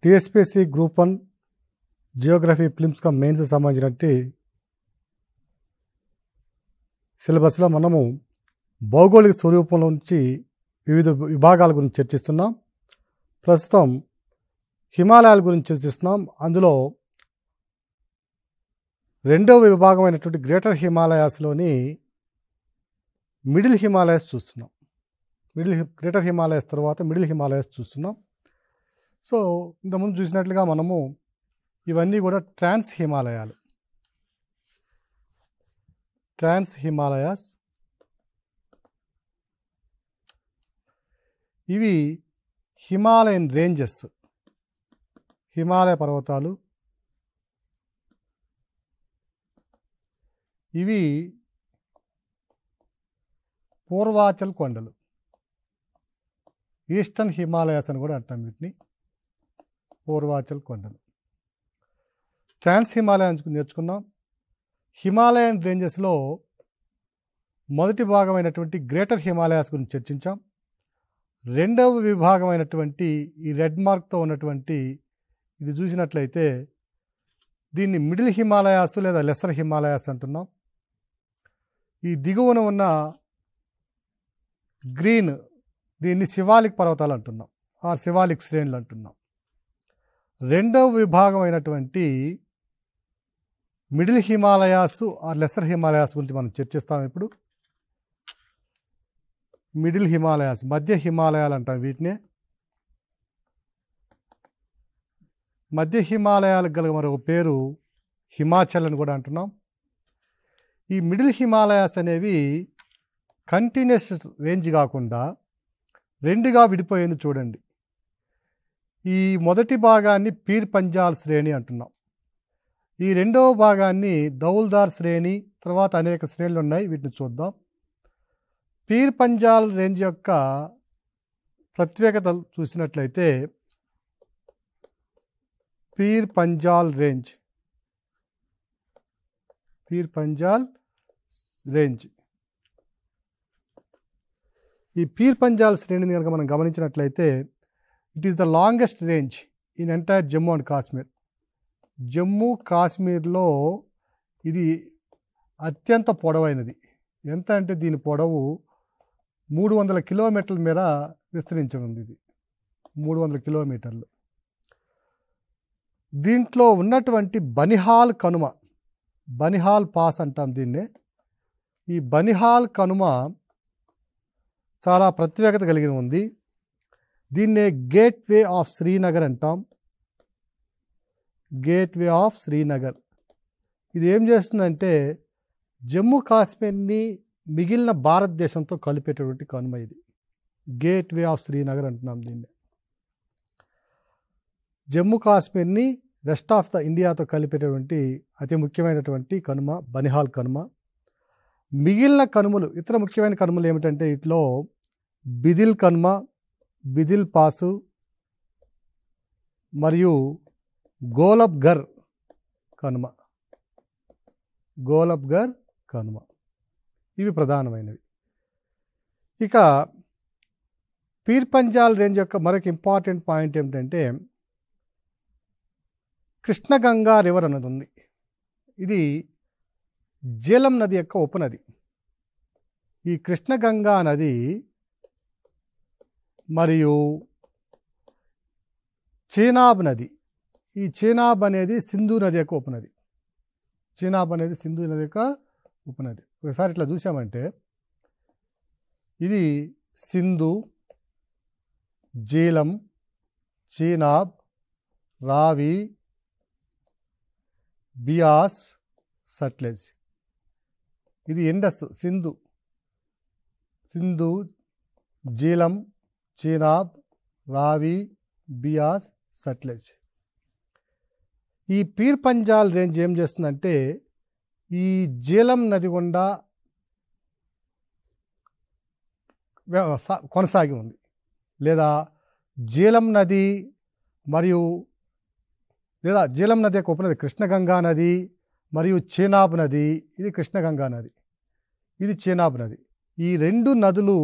TSPSC group 1 geography prelims mains సంబంధించినట్టు సిలబస్లో మనము భౌగోళిక స్వరూపంలో నుంచి వివిధ విభాగాల గురించి చర్చిస్తున్నాం. ప్రస్తుతం హిమాలయాల గురించి చర్చిస్తున్నాం. అందులో రెండవ విభాగమైనటువంటి గ్రేటర్ హిమాలయాస్లోని మిడిల్ హిమాలయాస్ చూస్తున్నాం. గ్రేటర్ హిమాలయాస్ తర్వాత మిడిల్ హిమాలయాస్ చూస్తున్నాం. సో ఇంతకుముందు చూసినట్లుగా మనము ఇవన్నీ కూడా ట్రాన్స్ హిమాలయాస్ ఇవి హిమాలయన్ రేంజెస్, హిమాలయ పర్వతాలు. ఇవి పూర్వాచల్ కొండలు, ఈస్టర్న్ హిమాలయాస్ అని కూడా అంటాం వీటిని, పూర్వాచల్ కొండలు. ట్రాన్స్ హిమాలయాన్స్ నేర్చుకున్నాం. హిమాలయన్ రేంజెస్లో మొదటి భాగమైనటువంటి గ్రేటర్ హిమాలయాస్ గురించి చర్చించాం. రెండవ విభాగమైనటువంటి ఈ రెడ్ మార్క్తో ఉన్నటువంటి ఇది చూసినట్లయితే దీన్ని మిడిల్ హిమాలయాస్ లేదా లెస్సర్ హిమాలయాస్ అంటున్నాం. ఈ దిగువన ఉన్న గ్రీన్ దీన్ని శివాలిక్ పర్వతాలు అంటున్నాం, ఆ శివాలిక్ శ్రేణులు అంటున్నాం. రెండవ విభాగమైనటువంటి middle Himalayas or lesser Himalayas గురించి మనం చర్చిస్తాం. ఇప్పుడు మిడిల్ హిమాలయాస్, మధ్య హిమాలయాలు అంటాం వీటినే. మధ్య హిమాలయాలకు గల మరొక పేరు హిమాచల్ అని కూడా అంటున్నాం. ఈ మిడిల్ హిమాలయాస్ అనేవి కంటిన్యూస్ రేంజ్ కాకుండా రెండుగా విడిపోయింది చూడండి. ఈ మొదటి భాగాన్ని పీర్ పంజాల్ శ్రేణి అంటున్నాం. ఈ రెండవ భాగాన్ని దౌల్దార్ శ్రేణి, తర్వాత అనేక శ్రేణులు ఉన్నాయి, వీటిని చూద్దాం. పీర్ పంజాల్ రేంజ్ యొక్క ప్రత్యేకతలు చూసినట్లయితే పీర్ పంజాల్ రేంజ్ ఈ పీర్ పంజాల్ శ్రేణిని కనుక మనం గమనించినట్లయితే it is the longest range in entire Jammu and Kashmir. Jammu కాశ్మీర్లో ఇది అత్యంత పొడవైనది. ఎంత అంటే దీని పొడవు 300 కిలోమీటర్ల మేర విస్తరించి ఉంది. ఇది 300 కిలోమీటర్లు. దీంట్లో ఉన్నటువంటి బనిహాల్ కనుమ, బనిహాల్ పాస్ అంటాం దీన్నే. ఈ బనిహాల్ కనుమ చాలా ప్రత్యేకత కలిగి ఉంది. దీన్నే గేట్వే ఆఫ్ శ్రీనగర్ అంటాం. గేట్వే ఆఫ్ శ్రీనగర్ ఇది ఏం చేస్తుందంటే జమ్మూ కాశ్మీర్ని మిగిలిన భారతదేశంతో కలిపేటటువంటి కనుమ. ఇది గేట్వే ఆఫ్ శ్రీనగర్ అంటున్నాం దీన్ని. జమ్మూ కాశ్మీర్ని రెస్ట్ ఆఫ్ ద ఇండియాతో కలిపేటటువంటి అతి ముఖ్యమైనటువంటి కనుమ బనిహాల్ కనుమ. మిగిలిన కనుమలు, ఇతర ముఖ్యమైన కనుమలు ఏమిటంటే ఇట్లో బిదిల్ కనుమ, బిదిల్ పాసు మరియు గోలబ్ఘర్ కనుమ, గోలబ్ఘర్ కనుమ ఇవి ప్రధానమైనవి. ఇక పీర్ పంజాల్ రేంజ్ యొక్క మరొక ఇంపార్టెంట్ పాయింట్ ఏమిటంటే కృష్ణగంగా రివర్ అన్నది ఉంది. ఇది జీలం నది యొక్క ఉపనది. ఈ కృష్ణగంగా నది మరియు చేనాబ్ నది, ఈ చేనాబ్ అనేది సింధు నది యొక్క ఉపనది. చేనాబ్ అనేది సింధు నది యొక్క ఉపనది. ఒకసారి ఇట్లా చూసామంటే ఇది సింధు, జీలం, చేనాబ్, రావి, బియాస్, సట్లెజ్. ఇది ఇండస్, సింధు, జీలం, చేనాబ్, రావి, బియాస్, సట్లెజ్. ఈ పీర్ పంజాల్ రేంజ్ ఏం చేస్తుందంటే ఈ జీలం నది గుండా కొనసాగి ఉంది, లేదా జీలం నది మరియు లేదా జీలం నది యొక్క ఉపనది కృష్ణగంగా నది మరియు చేనాబ్ నది. ఇది కృష్ణగంగా నది, ఇది చేనాబ్ నది. ఈ రెండు నదులు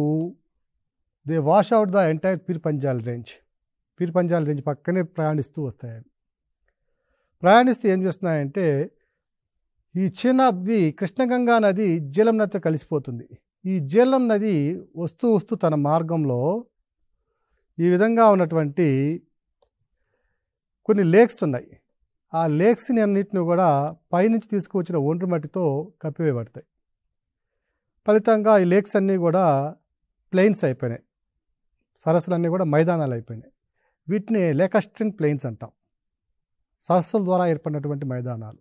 they wash out the entire peer Panjal range. Peer Panjal range పక్కనే ప్రయాణిస్తూ వస్తాయి. ప్రయాణిస్తూ ఏం చేస్తున్నాయంటే ఈ చిన్నది కృష్ణగంగా నది జీలం నదితో కలిసిపోతుంది. ఈ జీలం నది వస్తూ వస్తూ తన మార్గంలో ఈ విధంగా ఉన్నటువంటి కొన్ని లేక్స్ ఉన్నాయి. ఆ లేక్స్ని అన్నింటినీ కూడా పైనుంచి తీసుకువచ్చిన ఒండ్రు మట్టితో కప్పివేయబడతాయి. ఫలితంగా ఈ లేక్స్ అన్నీ కూడా ప్లెయిన్స్ అయిపోయినాయి. సరస్సులన్నీ కూడా మైదానాలు అయిపోయినాయి. వీటిని లేకస్ట్రిన్ ప్లెయిన్స్ అంటాం. సరస్సుల ద్వారా ఏర్పడినటువంటి మైదానాలు.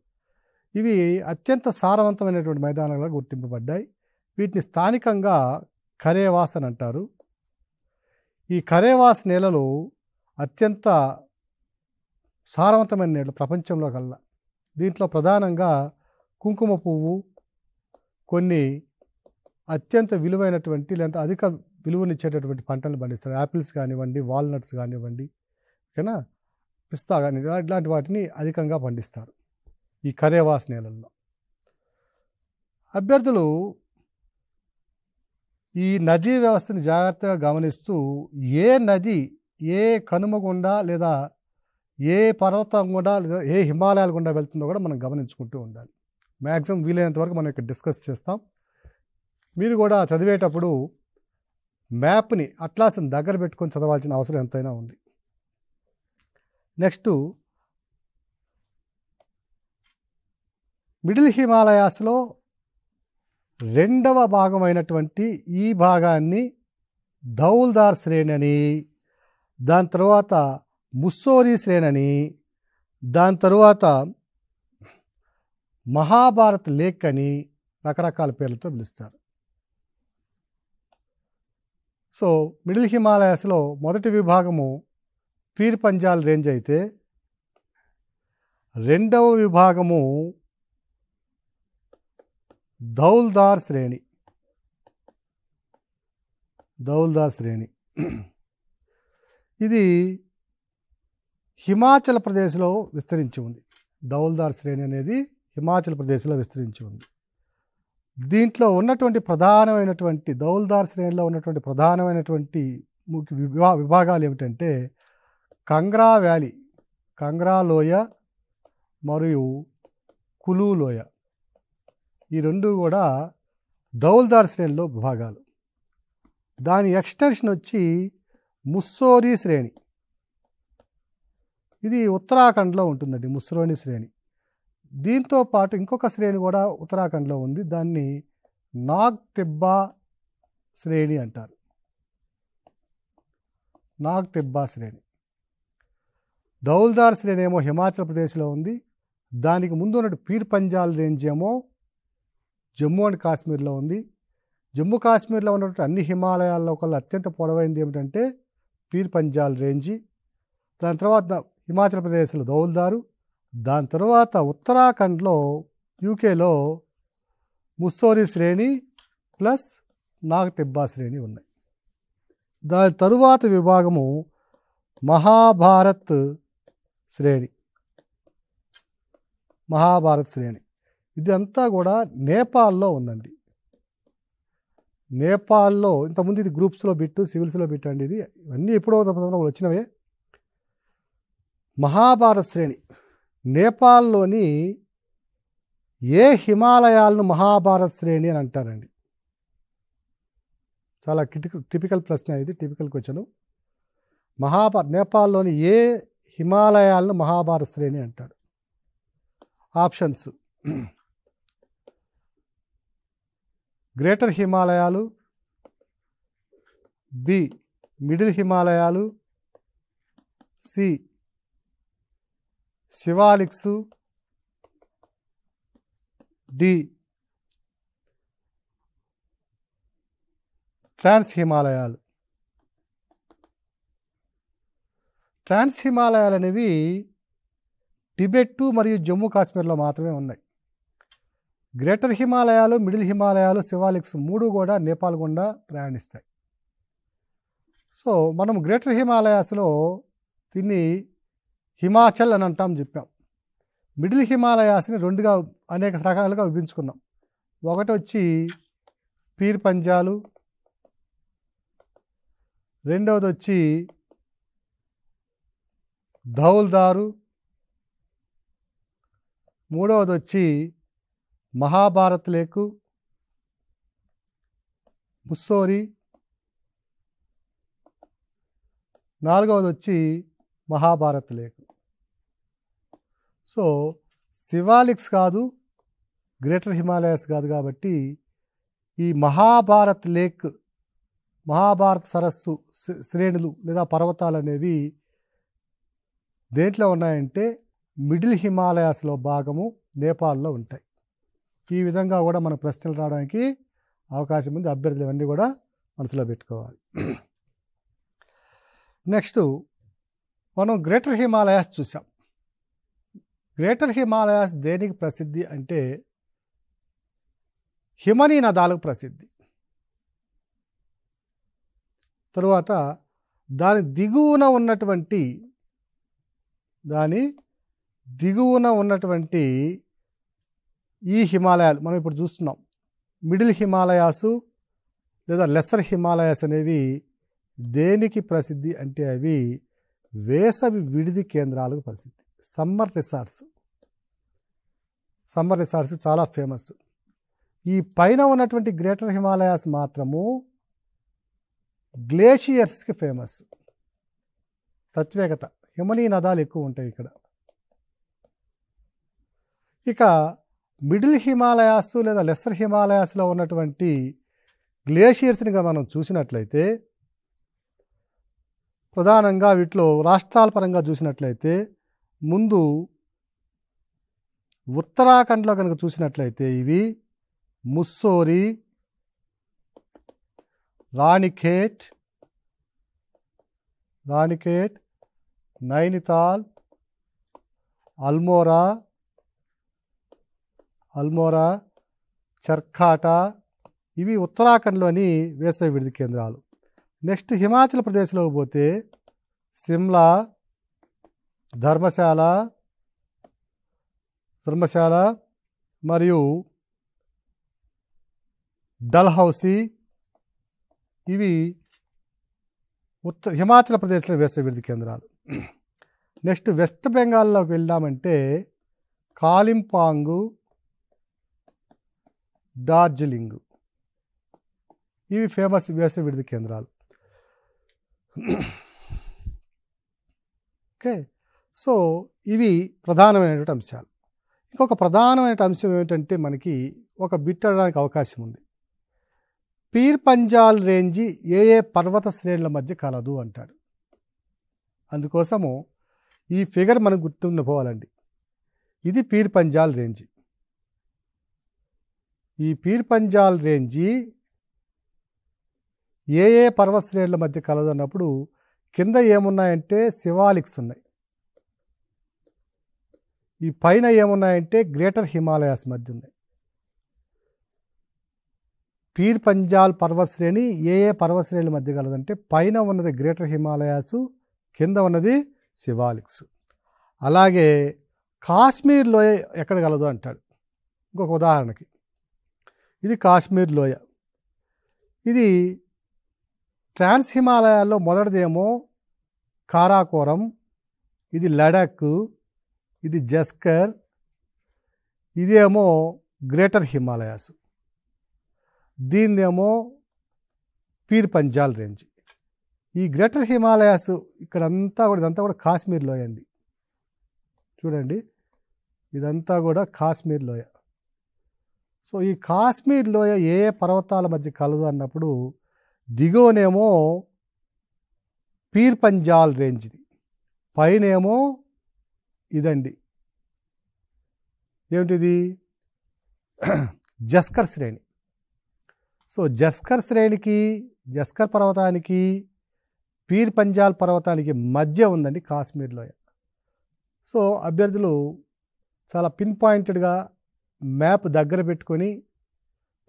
ఇవి అత్యంత సారవంతమైనటువంటి మైదానాలుగా గుర్తింపబడ్డాయి. వీటిని స్థానికంగా ఖరేవాస్ అని అంటారు. ఈ ఖరేవాస్ నేలలు అత్యంత సారవంతమైన నేలలు ప్రపంచంలో కల్లా. దీంట్లో ప్రధానంగా కుంకుమ పువ్వు, కొన్ని అత్యంత విలువైనటువంటి లేదంటే అధిక విలువనిచ్చేటటువంటి పంటలు పండిస్తారు. యాపిల్స్ కానివ్వండి, వాల్నట్స్ కానివ్వండి, ఓకేనా, పిస్తా కానీ ఇలాంటి వాటిని అధికంగా పండిస్తారు ఈ ఖరేవాస్ నేలల్లో. అభ్యర్థులు ఈ నదీ వ్యవస్థని జాగ్రత్తగా గమనిస్తూ ఏ నది ఏ కనుమ గుండా లేదా ఏ పర్వతం గుండా లేదా ఏ హిమాలయాల గుండా వెళ్తుందో కూడా మనం గమనించుకుంటూ ఉండాలి. మ్యాక్సిమం వీలైనంత వరకు మనం ఇక్కడ డిస్కస్ చేస్తాం. మీరు కూడా చదివేటప్పుడు మ్యాప్ని అట్లాస్ని దగ్గర పెట్టుకొని చదవాల్సిన అవసరం ఎంతైనా ఉంది. నెక్స్ట్ మిడిల్ హిమాలయాస్లో రెండవ భాగమైనటువంటి ఈ భాగాన్ని ధౌల్దార్ శ్రేణి అని, దాని తర్వాత ముస్సోరీ శ్రేణి అని, దాని తరువాత మహాభారత్ లేక్ అని రకరకాల పేర్లతో పిలుస్తారు. సో మిడిల్ హిమాలయాస్లో మొదటి విభాగము పీర్ పంజాల్ రేంజ్ అయితే రెండవ విభాగము ధౌల్దార్ శ్రేణి. ఇది హిమాచల్ ప్రదేశ్లో విస్తరించి ఉంది. ధౌల్దార్ శ్రేణి అనేది హిమాచల్ ప్రదేశ్లో విస్తరించి ఉంది. దీంట్లో ఉన్నటువంటి ప్రధానమైనటువంటి ధౌల్దార్ శ్రేణిలో ఉన్నటువంటి ప్రధానమైనటువంటి విభాగాలు ఏమిటంటే కంగ్రా వ్యాలీ, కంగ్రా లోయ మరియు కులు లోయ. ఈ రెండు కూడా ధౌల్దార్ శ్రేణిలో విభాగాలు. దాని ఎక్స్టెన్షన్ వచ్చి ముస్సోరీ శ్రేణి. ఇది ఉత్తరాఖండ్లో ఉంటుందండి, ముస్సోరీ శ్రేణి. దీంతో పాటు ఇంకొక శ్రేణి కూడా ఉత్తరాఖండ్లో ఉంది. దాన్ని నాగ్ తిబ్బా శ్రేణి అంటారు. నాగ్ తిబ్బా శ్రేణి. ధౌల్దార్ శ్రేణి ఏమో హిమాచల్ ప్రదేశ్లో ఉంది. దానికి ముందు ఉన్నట్టు పీర్ పంజాల్ రేంజ్ ఏమో జమ్మూ అండ్ కాశ్మీర్లో ఉంది. జమ్మూ కాశ్మీర్లో ఉన్నటువంటి అన్ని హిమాలయాల్లో కల్లా అత్యంత పొడవైంది ఏమిటంటే పీర్ పంజాల్ రేంజి. దాని తర్వాత హిమాచల్ ప్రదేశ్లో ధౌల్దారు, దాని తర్వాత ఉత్తరాఖండ్లో యూకేలో ముస్సోరీ శ్రేణి ప్లస్ నాగ్ తిబ్బా శ్రేణి ఉన్నాయి. దాని తరువాత విభాగము మహాభారత్ శ్రేణి. ఇదంతా కూడా నేపాల్లో ఉందండి. నేపాల్లో ఇంతకుముందు ఇది గ్రూప్స్లో బిట్టు, సివిల్స్లో బిట్టు అండి. ఇది ఇవన్నీ ఎప్పుడో వచ్చినవే. మహాభారత్ శ్రేణి నేపాల్లోని ఏ హిమాలయాలను మహాభారత్ శ్రేణి అని అంటారండి? చాలా టిపికల్ ప్రశ్న ఇది, టిపికల్ క్వశ్చన్. నేపాల్లోని ఏ హిమాలయాలను మహాభారత్ శ్రేణి అంటాడు? ఆప్షన్స్: గ్రేటర్ హిమాలయాలు, బి మిడిల్ హిమాలయాలు, సి శివాలిక్స్, డి ట్రాన్స్ హిమాలయాలు. ట్రాన్స్ హిమాలయాలు అనేవి టిబెట్ మరియు జమ్మూ కాశ్మీర్లో మాత్రమే ఉన్నాయి. గ్రేటర్ హిమాలయాలు, మిడిల్ హిమాలయాలు, శివాలిక్స్ మూడు కూడా నేపాల్ గుండా ప్రయాణిస్తాయి. సో మనం గ్రేటర్ హిమాలయాస్లో దీన్ని హిమాచల్ అని అంటాం చెప్పాం. మిడిల్ హిమాలయాస్ని రెండుగా అనేక రకాలుగా విభజించుకున్నాం. ఒకటి వచ్చి పీర్ పంజాలు, రెండవది వచ్చి ధౌల్దారు, మూడవది వచ్చి మహాభారత్ లేకు, ముస్సోరి, నాలుగవది వచ్చి మహాభారత్ లేకు. సో శివాలిక్స్ కాదు, గ్రేటర్ హిమాలయాస్ కాదు కాబట్టి ఈ మహాభారత్ లేక్, మహాభారత్ సరస్సు శ్రేణులు లేదా పర్వతాలు అనేవి దేంట్లో ఉన్నాయంటే మిడిల్ హిమాలయాస్లో భాగము నేపాల్లో ఉంటాయి. ఈ విధంగా కూడా మన ప్రశ్నలు రావడానికి అవకాశం ఉంది. అభ్యర్థులు ఇవన్నీ కూడా మనసులో పెట్టుకోవాలి. నెక్స్ట్ మనం గ్రేటర్ హిమాలయాస్ చూసాం. గ్రేటర్ హిమాలయాస్ దేనికి ప్రసిద్ధి అంటే హిమనీ నదాలకు ప్రసిద్ధి. తరువాత దాని దిగువన ఉన్నటువంటి ఈ హిమాలయాలు మనం ఇప్పుడు చూస్తున్నాం. మిడిల్ హిమాలయాసు లేదా లెస్సర్ హిమాలయాస్ అనేవి దేనికి ప్రసిద్ధి అంటే అవి వేసవి విడిది కేంద్రాలకు ప్రసిద్ధి. సమ్మర్ రిసార్ట్స్ చాలా ఫేమస్. ఈ పైన ఉన్నటువంటి గ్రేటర్ హిమాలయాస్ మాత్రము గ్లేషియర్స్కి ఫేమస్. ప్రత్యేకత హిమనీ నదాలు ఎక్కువ ఉంటాయి ఇక్కడ. ఇక మిడిల్ హిమాలయాస్ లేదా లెస్సర్ హిమాలయాస్లో ఉన్నటువంటి గ్లేషియర్స్ని మనం చూసినట్లయితే ప్రధానంగా వీటిలో రాష్ట్రాల పరంగా చూసినట్లయితే ముందు ఉత్తరాఖండ్లో కనుక చూసినట్లయితే ఇవి ముస్సోరి, రాణిఖేట్, నైనితాల్, అల్మోరా, చర్ఖాటా ఇవి ఉత్తరాఖండ్లోని వేసవి విడిది కేంద్రాలు. నెక్స్ట్ హిమాచల్ ప్రదేశ్లోకి పోతే సిమ్లా, ధర్మశాల మరియు డల్హౌసీ ఇవి హిమాచల్ ప్రదేశ్లో వేసవి విడిది కేంద్రాలు. నెక్స్ట్ వెస్ట్ బెంగాల్లోకి వెళ్ళామంటే కాలింపాంగు, డార్జిలింగ్ ఇవి ఫేమస్ వేసవి విడిది కేంద్రాలు. ఓకే, సో ఇవి ప్రధానమైనటువంటి అంశాలు. ఇంకొక ప్రధానమైన అంశం ఏమిటంటే మనకి ఒక బిట్ అడడానికి అవకాశం ఉంది. పీర్ పంజాల్ రేంజి ఏ పర్వత శ్రేణుల మధ్య కలదు అంటాడు. అందుకోసము ఈ ఫిగర్ మనకు గుర్తుండిపోవాలండి. ఇది పీర్ పంజాల్ రేంజి. ఈ పీర్ పంజాల్ రేంజి ఏ పర్వత శ్రేణుల మధ్య కలదు అన్నప్పుడు కింద ఏమున్నాయంటే శివాలిక్స్ ఉన్నాయి, ఈ పైన ఏమున్నాయంటే గ్రేటర్ హిమాలయాస్ మధ్య ఉన్నాయి. పీర్ పంజాల్ పర్వత శ్రేణి ఏ పర్వత శ్రేణుల మధ్య కలదంటే పైన ఉన్నది గ్రేటర్ హిమాలయాస్, కింద ఉన్నది శివాలిక్స్. అలాగే కాశ్మీర్ లోయ ఎక్కడ కలదు అంటాడు. ఇంకొక ఉదాహరణకి ఇది కాశ్మీర్ లోయ. ఇది ట్రాన్స్ హిమాలయాల్లో మొదటిదేమో కారాకోరం, ఇది లడాక్, ఇది జస్కర్, ఇదేమో గ్రేటర్ హిమాలయాస్, దీనిదేమో పీర్ పంజాల్ రేంజ్. ఈ గ్రేటర్ హిమాలయాస్ ఇదంతా కూడా కాశ్మీర్ లోయ అండి. చూడండి, ఇదంతా కూడా కాశ్మీర్ లోయ. సో ఈ కాశ్మీర్ లోయ ఏ పర్వతాల మధ్య కలదు అన్నప్పుడు దిగువనేమో పీర్ పంజాల్ రేంజ్ది, పైనేమో ఇదండి ఏమిటిది జస్కర్ శ్రేణి. సో జస్కర్ శ్రేణికి, జస్కర్ పర్వతానికి, పీర్ పంజాల్ పర్వతానికి మధ్య ఉందండి కాశ్మీర్ లోయ. సో అభ్యర్థులు చాలా పిన్ పాయింటెడ్గా మ్యాప్ దగ్గర పెట్టుకొని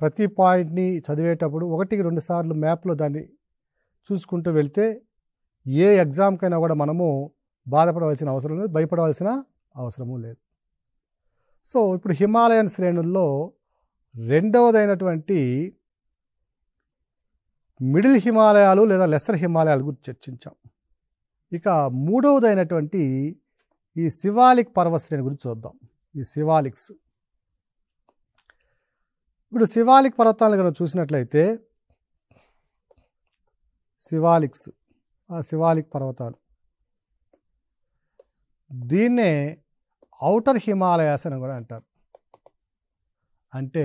ప్రతి పాయింట్ని చదివేటప్పుడు 1-2 సార్లు మ్యాప్లో దాన్ని చూసుకుంటూ వెళ్తే ఏ ఎగ్జామ్కైనా కూడా మనము బాధపడవలసిన అవసరం లేదు, భయపడవలసిన అవసరము లేదు. సో ఇప్పుడు హిమాలయన్ శ్రేణుల్లో రెండవదైనటువంటి మిడిల్ హిమాలయాలు లేదా లెస్సర్ హిమాలయాల గురించి చర్చించాం. ఇక మూడవదైనటువంటి ఈ శివాలిక్ పర్వతశ్రేణి గురించి చూద్దాం. ఈ శివాలిక్స్, ఇప్పుడు శివాలిక్ పర్వతాలను కనుక చూసినట్లయితే శివాలిక్స్, ఆ శివాలిక్ పర్వతాలు, దీన్నే ఔటర్ హిమాలయాస్ అని కూడా అంటారు. అంటే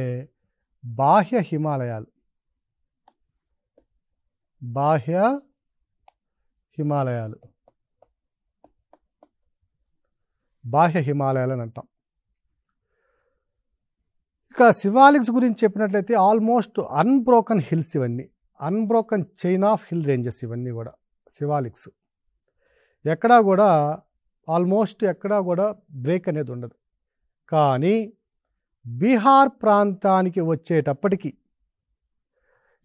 బాహ్య హిమాలయాలు, బాహ్య హిమాలయాలు, బాహ్య హిమాలయాలు అని అంటాం. ఇక శివాలిక్స్ గురించి చెప్పినట్లయితే ఆల్మోస్ట్ అన్బ్రోకన్ హిల్స్, ఇవన్నీ unbroken chain of hill ranges, ఇవన్నీ కూడా శివాలిక్స్. ఎక్కడా కూడా ఆల్మోస్ట్ ఎక్కడా కూడా బ్రేక్ అనేది ఉండదు. కానీ బీహార్ ప్రాంతానికి వచ్చేటప్పటికి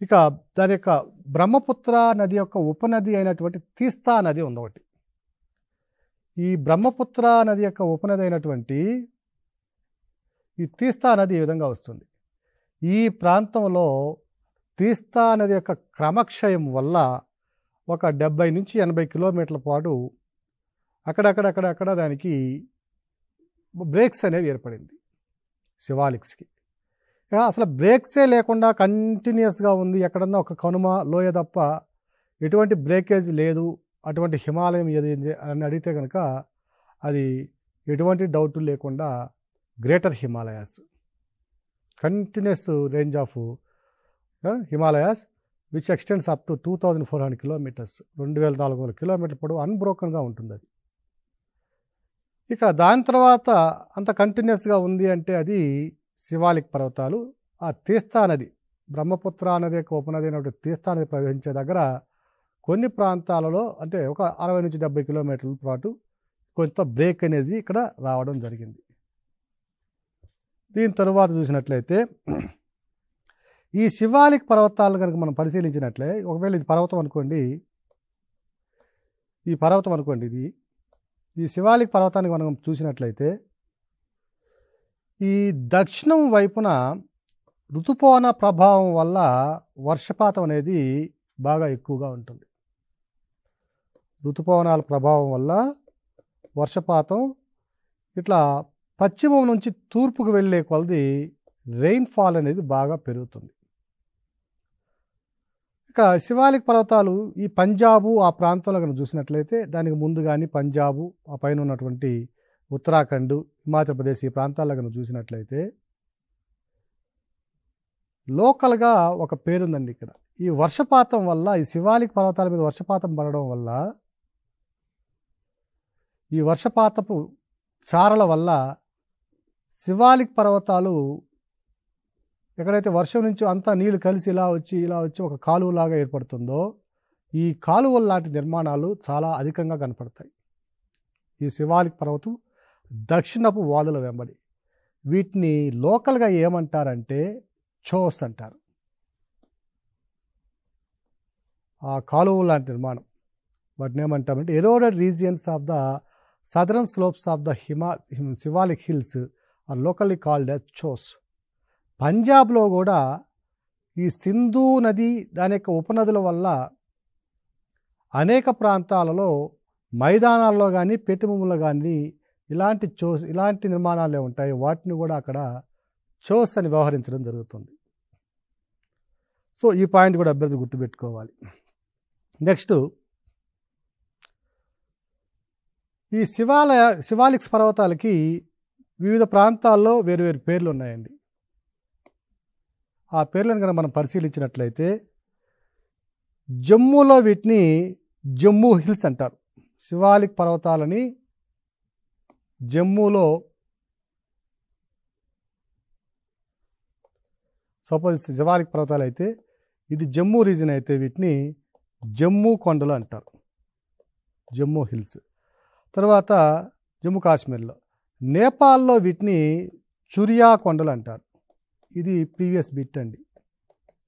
ఇక దాని యొక్క బ్రహ్మపుత్ర నది యొక్క ఉపనది అయినటువంటి తీస్తా నది ఉంది ఒకటి. ఈ బ్రహ్మపుత్ర నది యొక్క ఉపనది అయినటువంటి ఈ తీస్తా నది ఈ విధంగా వస్తుంది. ఈ ప్రాంతంలో తీస్తా నది యొక్క క్రమక్షయం వల్ల ఒక 70 నుంచి 80 కిలోమీటర్ల పాటు అక్కడక్కడ దానికి బ్రేక్స్ అనేవి ఏర్పడింది శివాలిక్స్కి. అసలు బ్రేక్సే లేకుండా కంటిన్యూస్గా ఉంది, ఎక్కడన్నా ఒక కనుమ లోయ తప్ప ఎటువంటి బ్రేకేజ్ లేదు, అటువంటి హిమాలయం ఏది అని అడిగితే కనుక అది ఎటువంటి డౌట్ లేకుండా greater Himalayas, continuous range of Himalayas which extends up to 2400 kilometres, 2400 కిలోమీటర్ల పొడవు అన్బ్రోకన్గా ఉంటుంది అది. ఇక దాని తర్వాత అంత కంటిన్యూస్గా ఉంది అంటే అది శివాలిక్ పర్వతాలు. ఆ తీస్తా నది, బ్రహ్మపుత్ర నది యొక్క ఉపనది అయినటువంటి తీస్తా నది ప్రవహించే దగ్గర కొన్ని ప్రాంతాలలో అంటే ఒక 60 నుంచి 70 కిలోమీటర్ల పాటు కొంత బ్రేక్ అనేది ఇక్కడ రావడం జరిగింది. దీని తరువాత చూసినట్లయితే ఈ శివాలిక్ పర్వతాలను కనుక మనం పరిశీలించినట్లే, ఒకవేళ ఇది పర్వతం అనుకోండి, ఈ పర్వతం అనుకోండి, ఈ శివాలిక్ పర్వతాన్ని మనం చూసినట్లయితే ఈ దక్షిణం వైపున ఋతుపవన ప్రభావం వల్ల వర్షపాతం అనేది బాగా ఎక్కువగా ఉంటుంది. ఋతుపవనాల ప్రభావం వల్ల వర్షపాతం ఇట్లా పశ్చిమం నుంచి తూర్పుకు వెళ్ళే కొలది రెయిన్ఫాల్ అనేది బాగా పెరుగుతుంది. ఇక శివాలిక్ పర్వతాలు ఈ పంజాబు ఆ ప్రాంతంలో కనుక చూసినట్లయితే దానికి ముందు కానీ పంజాబు, ఆ పైన ఉన్నటువంటి ఉత్తరాఖండ్, హిమాచల్ ప్రదేశ్ ఈ ప్రాంతాల్లో కనుక చూసినట్లయితే లోకల్గా ఒక పేరుందండి ఇక్కడ. ఈ వర్షపాతం వల్ల, ఈ శివాలిక్ పర్వతాల మీద వర్షపాతం పడడం వల్ల, ఈ వర్షపాతపు చారల వల్ల శివాలిక్ పర్వతాలు ఎక్కడైతే వర్షం నుంచి అంతా నీళ్లు కలిసి ఇలా వచ్చి ఒక కాలువలాగా ఏర్పడుతుందో, ఈ కాలువల లాంటి నిర్మాణాలు చాలా అధికంగా కనపడతాయి ఈ శివాలిక్ పర్వతం దక్షిణపు వాలుల వెంబడి. వీటిని లోకల్గా ఏమంటారంటే చోస్ అంటారు. ఆ కాలువ లాంటి నిర్మాణం వాటిని ఏమంటామంటే eroded regions of the southern slopes of the Shivalik hills are locally called as chos. పంజాబ్లో కూడా ఈ సింధు నది దాని యొక్క ఉపనదుల వల్ల అనేక ప్రాంతాలలో మైదానాల్లో కానీ పెట్టుభూముల్లో కానీ ఇలాంటి నిర్మాణాలే ఉంటాయి. వాటిని కూడా అక్కడ చోస్ అని వ్యవహరించడం జరుగుతుంది. సో ఈ పాయింట్ కూడా అభ్యర్థి గుర్తుపెట్టుకోవాలి. నెక్స్ట్ ఈ శివాలిక్స్ పర్వతాలకి వివిధ ప్రాంతాల్లో వేరు పేర్లు ఉన్నాయండి. ఆ పేర్లను కనుక మనం పరిశీలించినట్లయితే జమ్మూలో వీటిని జమ్మూ హిల్స్ అంటారు. శివాలిక్ పర్వతాలని జమ్మూలో, సపోజ్ శివాలిక్ పర్వతాలు అయితే ఇది జమ్మూ రీజన్ అయితే వీటిని జమ్మూ కొండలు అంటారు, జమ్మూ హిల్స్. తర్వాత జమ్మూ కాశ్మీర్లో, నేపాల్లో వీటిని చురియా కొండలు అంటారు. ఇది ప్రీవియస్ బిట్ అండి,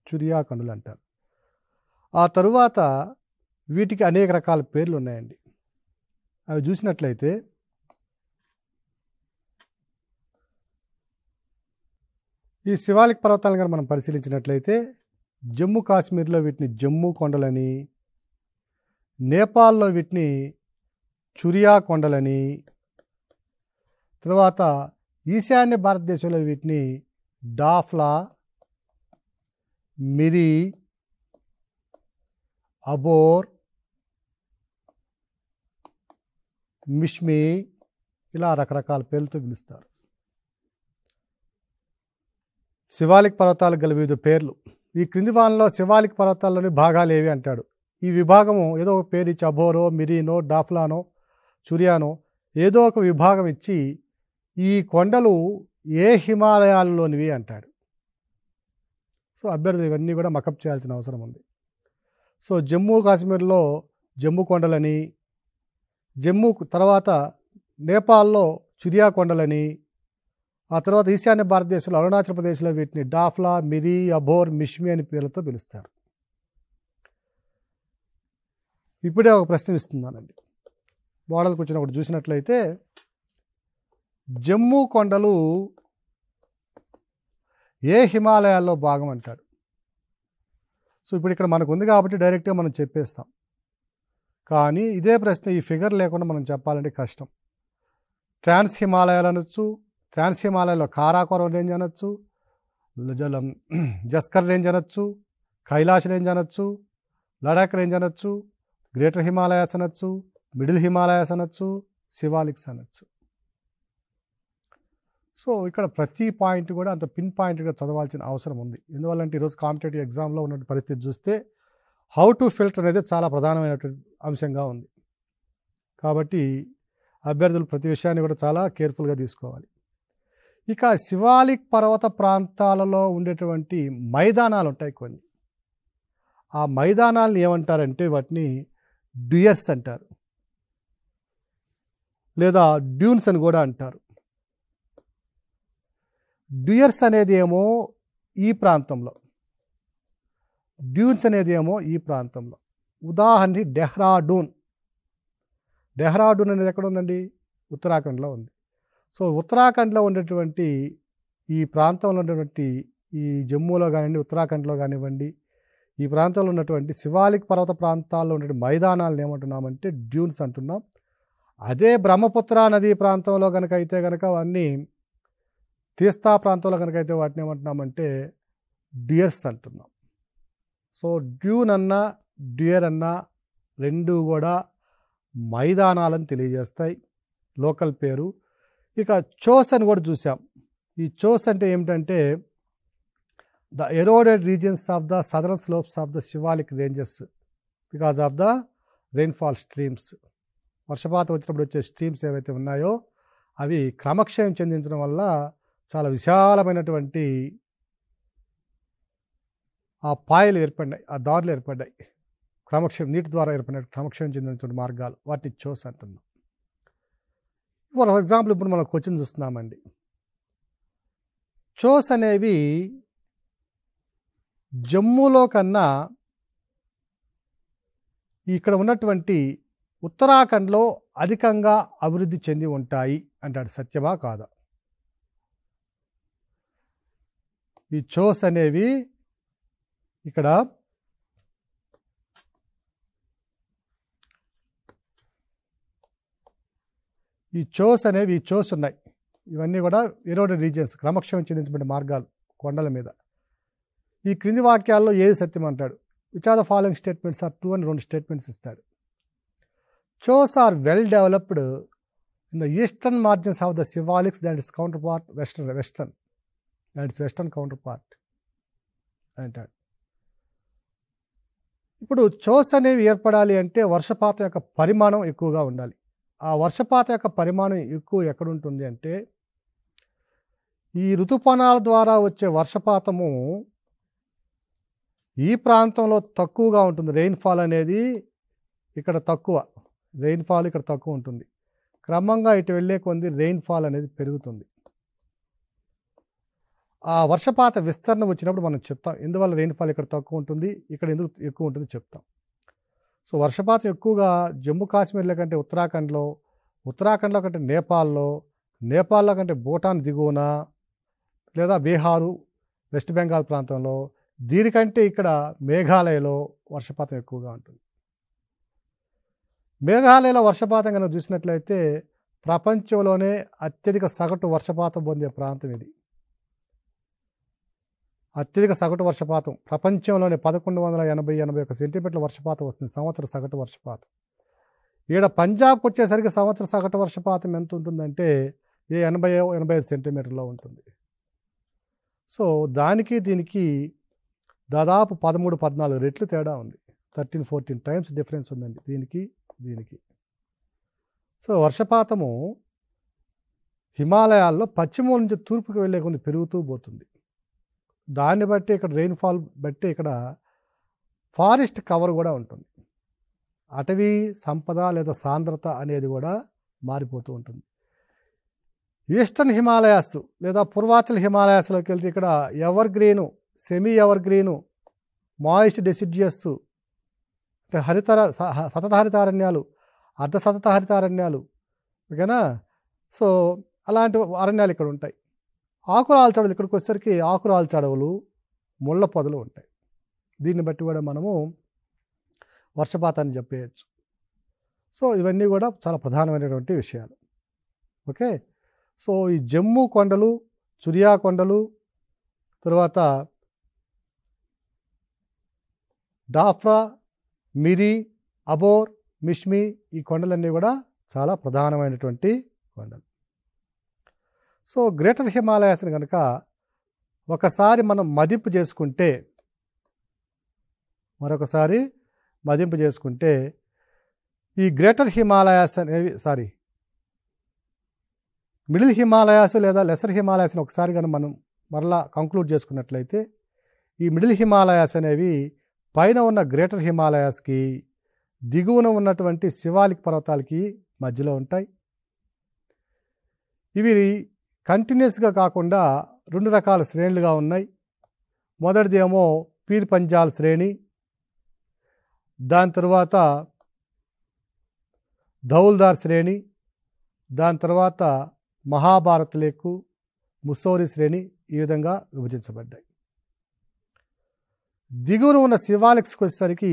చురియా కొండలు అంటారు. ఆ తరువాత వీటికి అనేక రకాల పేర్లు ఉన్నాయండి. అవి చూసినట్లయితే ఈ శివాలిక్ పర్వతాలను కనుక మనం పరిశీలించినట్లయితే జమ్మూ కాశ్మీర్లో వీటిని జమ్మూ కొండలని, నేపాల్లో వీటిని చురియా కొండలని, తర్వాత ఈశాన్య భారతదేశంలో వీటిని డాఫ్లా, మిరి, అబోర్, మిష్మి ఇలా రకరకాల పేర్లతో పిలుస్తారు. శివాలిక్ పర్వతాలకు గల వివిధ పేర్లు. ఈ క్రింది వానలో శివాలిక్ పర్వతాల్లోని భాగాలు ఏవి అంటాడు. ఈ విభాగము ఏదో ఒక పేరు ఇచ్చి అబోరో, మిరీనో, డాఫ్లానో, చురియానో ఏదో ఒక విభాగం ఇచ్చి ఈ కొండలు ఏ హిమాలయాల్లోనివి అంటాడు. సో అభ్యర్థులు ఇవన్నీ కూడా మకప్ చేయాల్సిన అవసరం ఉంది. సో జమ్మూ కాశ్మీర్లో జమ్మూ కొండలని, జమ్మూ తర్వాత నేపాల్లో చురియా కొండలని, ఆ తర్వాత ఈశాన్య భారతదేశంలో అరుణాచల్ ప్రదేశ్లో వీటిని డాఫ్లా, మిరి, అబోర్, మిష్మి అని పేర్లతో పిలుస్తారు. ఇప్పుడే ఒక ప్రశ్న ఇస్తున్నానండి. మోడల్కి వచ్చినప్పుడు చూసినట్లయితే జమ్మూ కొండలు ఏ హిమాలయాల్లో భాగం అంటాడు. సో ఇప్పుడు ఇక్కడ మనకు ఉంది కాబట్టి డైరెక్ట్గా మనం చెప్పేస్తాం. కానీ ఇదే ప్రశ్న ఈ ఫిగర్ లేకుండా మనం చెప్పాలంటే కష్టం. ట్రాన్స్ హిమాలయాలు అనొచ్చు, ట్రాన్స్ హిమాలయాలో కారాకోరం రేంజ్ అనొచ్చు, జస్కర్ రేంజ్ అనొచ్చు, కైలాష్ రేంజ్ అనొచ్చు, లడాక్ రేంజ్ అనొచ్చు, గ్రేటర్ హిమాలయాస్ అనొచ్చు, మిడిల్ హిమాలయాస్ అనొచ్చు, శివాలిక్స్ అనొచ్చు. సో ఇక్కడ ప్రతి పాయింట్ కూడా అంత పిన్ పాయింట్గా చదవాల్సిన అవసరం ఉంది. ఎందువల్లంటే ఈరోజు కాంపిటేటివ్ ఎగ్జామ్లో ఉన్న పరిస్థితి చూస్తే హౌ టు ఫిల్టర్ అనేది చాలా ప్రధానమైనటువంటి అంశంగా ఉంది. కాబట్టి అభ్యర్థులు ప్రతి విషయాన్ని కూడా చాలా కేర్ఫుల్గా తీసుకోవాలి. ఇక శివాలిక్ పర్వత ప్రాంతాలలో ఉండేటువంటి మైదానాలు ఉంటాయి కొన్ని. ఆ మైదానాలను ఏమంటారంటే వాటిని డ్యూయర్స్ అంటారు, లేదా డ్యూన్స్ అని కూడా అంటారు. డ్యూయర్స్ అనేది ఏమో ఈ ప్రాంతంలో, డ్యూన్స్ అనేది ఏమో ఈ ప్రాంతంలో. ఉదాహరణకి డెహ్రాడూన్. డెహ్రాడూన్ అనేది ఎక్కడ ఉందండి? ఉత్తరాఖండ్లో ఉంది. సో ఉత్తరాఖండ్లో ఉండేటువంటి ఈ ప్రాంతంలో ఉన్నటువంటి ఈ జమ్మూలో కానివ్వండి, ఉత్తరాఖండ్లో కానివ్వండి, ఈ ప్రాంతంలో ఉన్నటువంటి శివాలిక్ పర్వత ప్రాంతాల్లో ఉన్నటువంటి మైదానాలను ఏమంటున్నామంటే డ్యూన్స్ అంటున్నాం. అదే బ్రహ్మపుత్ర నదీ ప్రాంతంలో కనుక అయితే కనుక అవన్నీ, తీస్తా ప్రాంతంలో కనుక అయితే వాటిని ఏమంటున్నామంటే డ్యూయర్స్ అంటున్నాం. సో డ్యూన్ అన్నా డ్యూయర్ అన్నా రెండు కూడా మైదానాలను తెలియజేస్తాయి, లోకల్ పేరు. ఇక చోస్ అని కూడా చూసాం. ఈ చోస్ అంటే ఏమిటంటే the eroded regions of the southern slopes of the Shivalik ranges because of the rainfall streams. వర్షపాతం వచ్చినప్పుడు వచ్చే స్ట్రీమ్స్ ఏవైతే ఉన్నాయో అవి క్రమక్షయం చెందించడం వల్ల చాలా విశాలమైనటువంటి ఆ పాయలు ఏర్పడినాయి, ఆ దారులు ఏర్పడ్డాయి. నీటి ద్వారా ఏర్పడిన క్రమక్షయం చెందినటువంటి మార్గాలు, వాటిని చోస్ అంటున్నాం. ఫర్ ఎగ్జాంపుల్ ఇప్పుడు మనం క్వశ్చన్ చూస్తున్నామండి. చోస్ అనేవి జమ్మూలో కన్నా ఇక్కడ ఉన్నటువంటి ఉత్తరాఖండ్లో అధికంగా అభివృద్ధి చెంది ఉంటాయి అంటాడు. సత్యమా కాదా? ఈ చోస్ అనేవి ఇక్కడ ఈ చోస్ ఉన్నాయి. ఇవన్నీ కూడా ఎరోడెడ్ రీజియన్స్, క్రమక్షయం చెందించబడిన మార్గాలు కొండల మీద. ఈ క్రింది వాక్యాల్లో ఏది సత్యం అంటాడు. Which are the following statements are true అని 2 స్టేట్మెంట్స్ ఇస్తాడు. Chos are well developed in the eastern margins of the Shivaliks that is counterpart western counterpart అంటాడు. ఇప్పుడు చోస్ అనేవి ఏర్పడాలి అంటే వర్షపాతం యొక్క పరిమాణం ఎక్కువగా ఉండాలి. ఆ వర్షపాతం యొక్క పరిమాణం ఎక్కువ ఎక్కడుంటుంది అంటే ఈ ఋతుపవనాల ద్వారా వచ్చే వర్షపాతము ఈ ప్రాంతంలో తక్కువగా ఉంటుంది. రెయిన్ఫాల్ అనేది ఇక్కడ తక్కువ, రెయిన్ఫాల్ ఇక్కడ తక్కువ ఉంటుంది. క్రమంగా ఇటు వెళ్ళే కొద్ది రెయిన్ఫాల్ అనేది పెరుగుతుంది. ఆ వర్షపాత విస్తరణ వచ్చినప్పుడు మనం చెప్తాం ఎందువల్ల రెయిన్ఫాల్ ఇక్కడ తక్కువ ఉంటుంది, ఇక్కడ ఎందుకు ఎక్కువ ఉంటుంది చెప్తాం. సో వర్షపాతం ఎక్కువగా జమ్మూ కాశ్మీర్లో కంటే ఉత్తరాఖండ్లో కంటే నేపాల్లో కంటే భూటాన్ దిగువన లేదా బీహారు, వెస్ట్ బెంగాల్ ప్రాంతంలో, దీనికంటే ఇక్కడ మేఘాలయలో వర్షపాతం ఎక్కువగా ఉంటుంది. మేఘాలయలో వర్షపాతం కనుక చూసినట్లయితే ప్రపంచంలోనే అత్యధిక సగటు వర్షపాతం పొందే ప్రాంతం ఇది. అత్యధిక సగటు వర్షపాతం ప్రపంచంలోనే 1181 సెంటీమీటర్ల వర్షపాతం వస్తుంది సంవత్సర సగటు వర్షపాతం. ఈడ పంజాబ్కి వచ్చేసరికి సంవత్సర సగటు వర్షపాతం ఎంత ఉంటుందంటే 85 సెంటీమీటర్లో ఉంటుంది. సో దానికి దీనికి దాదాపు 13-14 రెట్లు తేడా ఉంది. 13-14 టైమ్స్ డిఫరెన్స్ ఉందండి దీనికి. సో వర్షపాతము హిమాలయాల్లో పశ్చిమ నుంచి తూర్పుకి వెళ్ళే కొన్ని పెరుగుతూ పోతుంది. దాన్ని బట్టి ఇక్కడ రెయిన్ఫాల్ బట్టి ఇక్కడ ఫారెస్ట్ కవర్ కూడా ఉంటుంది. అటవీ సంపద లేదా సాంద్రత అనేది కూడా మారిపోతూ ఉంటుంది. ఈస్టర్న్ హిమాలయాస్ లేదా పూర్వాచల్ హిమాలయాస్లోకి వెళ్తే ఇక్కడ evergreen, semi evergreen, moist deciduous అంటే సతత హరితారణ్యాలు, అర్ధ సతత హరితారణ్యాలు, ఓకేనా. సో అలాంటి అరణ్యాలు ఇక్కడ ఉంటాయి. ఆకురాల్చడలు ఇక్కడికి వచ్చేసరికి ఆకురాల్చడవులు, ముళ్ళ పొదలు ఉంటాయి. దీన్ని బట్టి కూడా మనము వర్షపాతాన్ని చెప్పేయచ్చు. సో ఇవన్నీ కూడా చాలా ప్రధానమైనటువంటి విషయాలు. ఓకే. సో ఈ జమ్మూ కొండలు, చురియా కొండలు, తర్వాత డాఫ్రా, మిరి, అబోర్, మిష్మి, ఈ కొండలన్నీ కూడా చాలా ప్రధానమైనటువంటి కొండలు. సో గ్రేటర్ హిమాలయాస్ని కనుక ఒకసారి మనం మదింపు చేసుకుంటే, మరొకసారి మదింపు చేసుకుంటే ఈ గ్రేటర్ హిమాలయాస్ అనేవి మిడిల్ హిమాలయాస్ లేదా లెసర్ హిమాలయాస్ని ఒకసారి కనుక మనం మరలా కంక్లూడ్ చేసుకున్నట్లయితే ఈ మిడిల్ హిమాలయాస్ అనేవి పైన ఉన్న గ్రేటర్ హిమాలయాస్కి దిగువన ఉన్నటువంటి శివాలిక్ పర్వతాలకి మధ్యలో ఉంటాయి. ఇవి కంటిన్యూస్గా కాకుండా 2 రకాల శ్రేణులుగా ఉన్నాయి. మొదటిది ఏమో పీర్ పంజాల్ శ్రేణి, దాని తర్వాత ధౌల్దార్ శ్రేణి, దాని తర్వాత మహాభారత్ లేకు, ముస్సోరి శ్రేణి, ఈ విధంగా విభజించబడ్డాయి. దిగువన ఉన్న శివాలిక్స్కి వచ్చేసరికి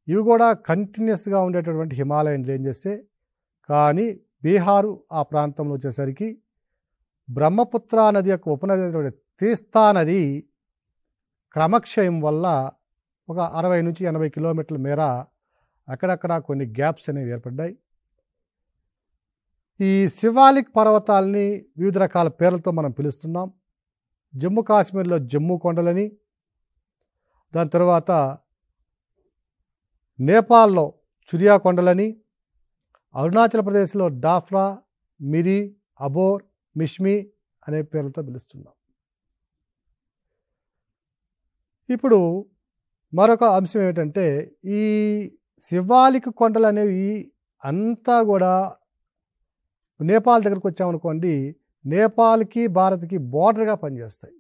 ఇవి కూడా కంటిన్యూస్గా ఉండేటటువంటి హిమాలయన్ రేంజెసే. కానీ బీహారు ఆ ప్రాంతంలో వచ్చేసరికి బ్రహ్మపుత్ర నది యొక్క ఉపనది అయినటువంటి తీస్తా నది క్రమక్షయం వల్ల ఒక 60 నుంచి 80 కిలోమీటర్ల మేర అక్కడక్కడ కొన్ని గ్యాప్స్ అనేవి ఏర్పడ్డాయి. ఈ శివాలిక్ పర్వతాలని వివిధ రకాల పేర్లతో మనం పిలుస్తున్నాం. జమ్మూ కాశ్మీర్లో జమ్మూ కొండలని, దాని తర్వాత నేపాల్లో చురియా కొండలని, అరుణాచల్ ప్రదేశ్లో డాఫ్రా, మిరి, అబోర్, మిష్మి అనే పేర్లతో పిలుస్తున్నాం. ఇప్పుడు మరొక అంశం ఏమిటంటే ఈ శివాలిక్ కొండలు అనేవి అంతా కూడా నేపాల్ దగ్గరకు వచ్చామనుకోండి, నేపాల్కి భారత్కి బోర్డర్గా పనిచేస్తాయి.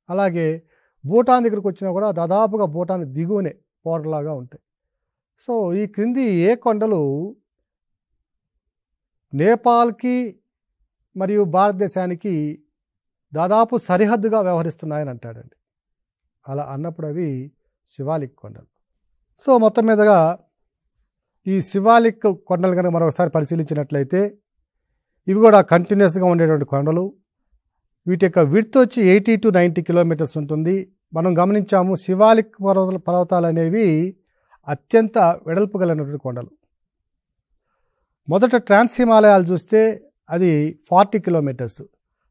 అలాగే భూటాన్ దగ్గరకు వచ్చినా కూడా దాదాపుగా భూటాన్ దిగువనే బోర్డర్లాగా ఉంటాయి. సో ఈ క్రింది ఏ కొండలు నేపాల్కి మరియు భారతదేశానికి దాదాపు సరిహద్దుగా వ్యవహరిస్తున్నాయని అంటాడండి. అలా అన్నప్పుడు అవి శివాలిక్ కొండలు. సో మొత్తం మీదగా ఈ శివాలిక్ కొండలు కనుక మరొకసారి పరిశీలించినట్లయితే ఇవి కూడా కంటిన్యూస్గా ఉండేటువంటి కొండలు. వీటి యొక్క విడ్త్ వచ్చి 80 to 90 కిలోమీటర్స్ ఉంటుంది. మనం గమనించాము శివాలిక్ పర్వతాలు అనేవి అత్యంత వెడల్పు కలిగినటువంటి కొండలు. మొదట ట్రాన్స్ హిమాలయాలు చూస్తే అది 40 కిలోమీటర్స్,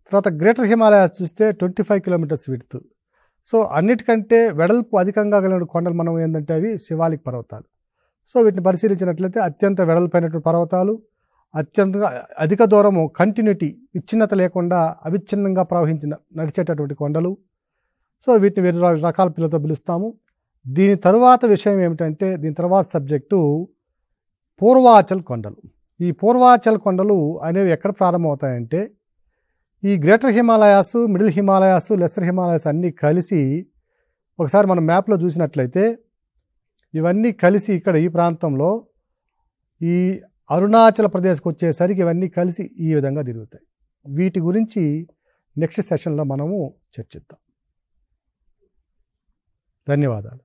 తర్వాత గ్రేటర్ హిమాలయాస్ చూస్తే 25 కిలోమీటర్స్ విడ్త్. సో అన్నిటికంటే వెడల్పు అధికంగా కలిగిన కొండలు మనం ఏంటంటే అవి శివాలిక్ పర్వతాలు. సో వీటిని పరిశీలించినట్లయితే అత్యంత వెడల్పైనటువంటి పర్వతాలు, అత్యంత అధిక దూరము కంటిన్యూటీ విచ్ఛిన్నత లేకుండా అవిచ్ఛిన్నంగా నడిచేటటువంటి కొండలు. సో వీటిని వేరే రకాల పిల్లలతో పిలుస్తాము. దీని తరువాత విషయం ఏమిటంటే దీని తర్వాత సబ్జెక్టు పూర్వాచల్ కొండలు. ఈ పూర్వాచల్ కొండలు అనేవి ఎక్కడ ప్రారంభమవుతాయంటే ఈ greater Himalayas, middle Himalayas, lesser Himalayas అన్నీ కలిసి ఒకసారి మనం మ్యాప్లో చూసినట్లయితే ఇవన్నీ కలిసి ఇక్కడ ఈ ప్రాంతంలో ఈ అరుణాచల్ ప్రదేశ్కి వచ్చేసరికి ఇవన్నీ కలిసి ఈ విధంగా తిరుగుతాయి. వీటి గురించి నెక్స్ట్ సెషన్లో మనము చర్చిద్దాం. ధన్యవాదాలు.